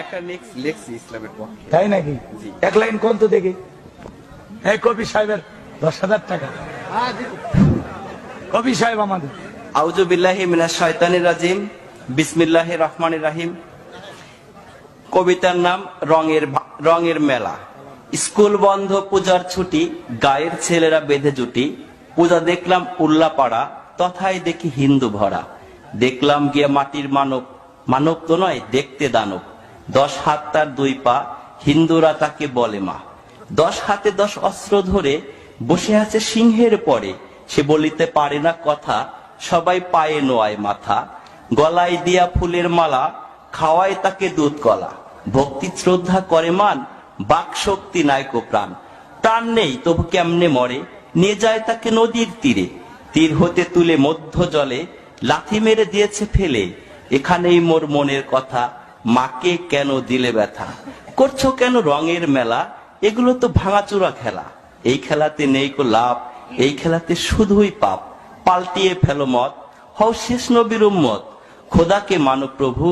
একটা লেখছি ইসলামের পক্ষে। তাই নাকি? এক লাইন কোন তো দেখি। এই কবি সাহেবের 10,000 টাকা। কবি সাহেব আমাদের। আউযু বিল্লাহি মিনাশ শাইতানির রাজিম, বিসমিল্লাহির রহমানির রহিম। কবিতার নাম রঙের মেলা। স্কুল বন্ধ, পূজার ছুটি, গায়ের ছেলেরা বেঁধে জুটি। পূজা দেখলাম উল্লাপাড়া, তথায় দেখি হিন্দু ভরা। দেখলাম গিয়ে মাটির মানব, মানব তো নয় দেখতে দানব। 10 হাত তার 2 পা, হিন্দুরা তাকে বলে মা। 10 হাতে 10 অস্ত্র ধরে বসে আছে সিংহের পরে। সে বলিতে পারে না কথা, সবাই পায়ে নোয়ায় মাথা। গলায় দিয়া ফুলের মালা, খাওয়ায় তাকে দুধ কলা। ভক্তি শ্রদ্ধা করে মান, বাক শক্তি নায়ক প্রাণ। প্রাণ নেই তবু কেমনে মরে, নিয়ে যায় তাকে নদীর তীরে। তীর হতে তুলে মধ্য জলে, লাথি মেরে দিয়েছে ফেলে। এখানেই মোর মনের কথা, মাকে কেন দিলে ব্যথা। করছো কেন রঙের মেলা, এগুলো তো ভাঙাচোরা খেলা। এই খেলাতে নেই কো লাভ, এই খেলাতে শুধুই পাপ। পাল্টিয়ে ফেলো মত, হও শেষ নবীর উম্মত। খোদাকে মানো প্রভু,